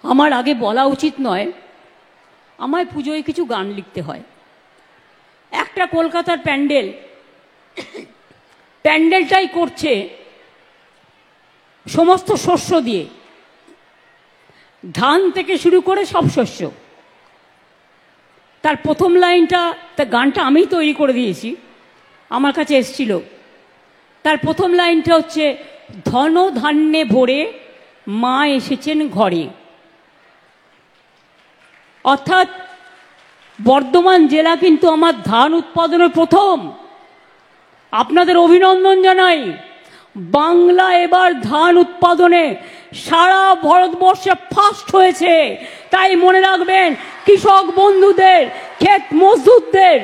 আমার আগে বলা উচিত নয়, আমায় পুজোয় কিছু গান লিখতে হয়। একটা কলকাতার প্যান্ডেলটাই করছে সমস্ত শস্য দিয়ে, ধান থেকে শুরু করে সব শস্য। তার প্রথম লাইনটা, তার গানটা আমিই তৈরি করে দিয়েছি, আমার কাছে এসছিল। তার প্রথম লাইনটা হচ্ছে, ধন ধান্যে ভরে মা এসেছেন ঘরে। অর্থাৎ বর্ধমান জেলা কিন্তু আমার ধান উৎপাদনের প্রথম। আপনাদের অভিনন্দন জানাই। বাংলা এবার ধান উৎপাদনে সারা ভারতবর্ষে ফার্স্ট হয়েছে। তাই মনে রাখবেন, কৃষক বন্ধুদের, ক্ষেত মজদুরদের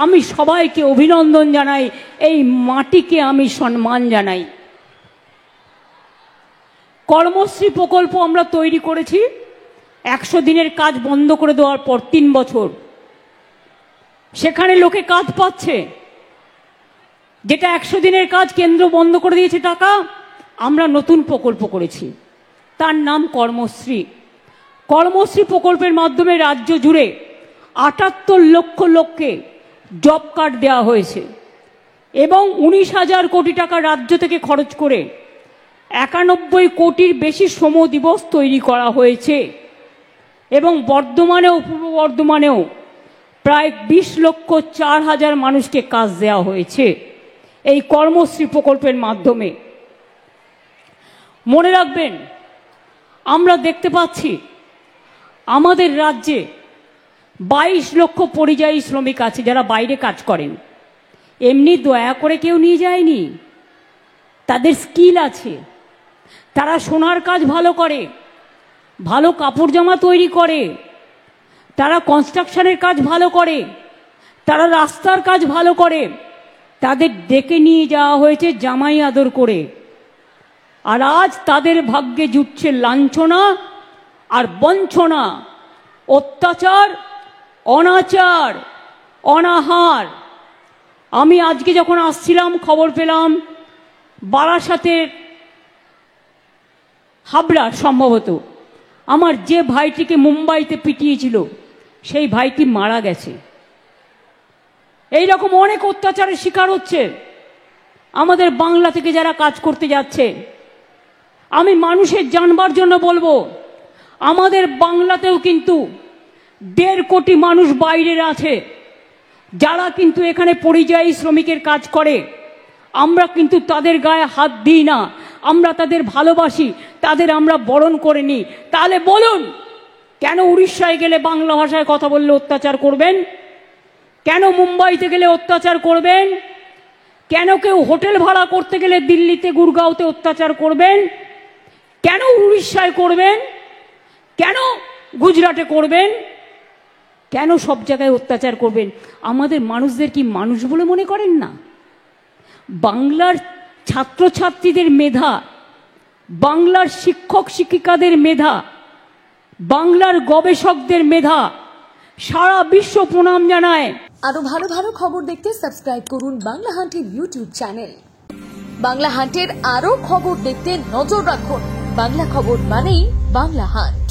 আমি সবাইকে অভিনন্দন জানাই, এই মাটিকে আমি সম্মান জানাই। কর্মশ্রী প্রকল্প আমরা তৈরি করেছি 100 দিনের কাজ বন্ধ করে দেওয়ার পর 3 বছর। সেখানে লোকে কাজ পাচ্ছে। যেটা 100 দিনের কাজ কেন্দ্র বন্ধ করে দিয়েছে টাকা, আমরা নতুন প্রকল্প করেছি, তার নাম কর্মশ্রী। কর্মশ্রী প্রকল্পের মাধ্যমে রাজ্য জুড়ে 78 লক্ষ লোককে জব কার্ড দেওয়া হয়েছে এবং 19,000 কোটি টাকা রাজ্য থেকে খরচ করে 91 কোটির বেশি শ্রম দিবস তৈরি করা হয়েছে এবং বর্ধমানেও, পূর্ব বর্ধমানেও প্রায় 20,04,000 মানুষকে কাজ দেওয়া হয়েছে এই কর্মশ্রী প্রকল্পের মাধ্যমে। মনে রাখবেন, আমরা দেখতে পাচ্ছি আমাদের রাজ্যে 22 লক্ষ পরিযায়ী শ্রমিক আছে যারা বাইরে কাজ করেন। এমনি দয়া করে কেউ নিয়ে যায়নি, তাদের স্কিল আছে। তারা সোনার কাজ ভালো করে, ভালো কাপড় জামা তৈরি করে, তারা কনস্ট্রাকশনের কাজ ভালো করে, তারা রাস্তার কাজ ভালো করে। তাদের ডেকে নিয়ে যাওয়া হয়েছে জামাই আদর করে, আর আজ তাদের ভাগ্যে জুটছে লাঞ্ছনা আর বঞ্চনা, অত্যাচার, অনাচার, অনাহার। আমি আজকে যখন আসছিলাম খবর পেলাম বারাসাতের হাবড়ার সম্ভবত আমার যে ভাইটিকে মুম্বাইতে পিটিয়েছিল সেই ভাইটি মারা গেছে। এই রকম অনেক অত্যাচারের শিকার হচ্ছে আমাদের বাংলা থেকে যারা কাজ করতে যাচ্ছে। আমি মানুষের জানবার জন্য বলবো, আমাদের বাংলাতেও কিন্তু 1.5 কোটি মানুষ বাইরের আছে যারা কিন্তু এখানে পরিযায়ী শ্রমিকের কাজ করে। আমরা কিন্তু তাদের গায়ে হাত দিই না, আমরা তাদের ভালোবাসি, তাদের আমরা বরণ করে নিই। তাহলে বলুন, কেন উড়িষ্যায় গেলে বাংলা ভাষায় কথা বললে অত্যাচার করবেন? কেন মুম্বাইতে গেলে অত্যাচার করবেন? কেন কেউ হোটেল ভাড়া করতে গেলে দিল্লিতে, গুরগাঁওতে অত্যাচার করবেন? কেন উড়িষ্যায় করবেন? কেন গুজরাটে করবেন? কেন সব জায়গায় অত্যাচার করবেন? আমাদের মানুষদের কি মানুষ বলে মনে করেন না? বাংলার ছাত্রছাত্রীদের মেধা, বাংলার শিক্ষক শিক্ষিকাদের মেধা, বাংলার গবেষকদের মেধা সারা বিশ্ব প্রণাম জানায়। আরো ভালো ভালো খবর দেখতে সাবস্ক্রাইব করুন বাংলা হান্টের ইউটিউব চ্যানেল। বাংলা হান্টের আরো খবর দেখতে নজর রাখুন। বাংলা খবর মানেই বাংলা হান্ট।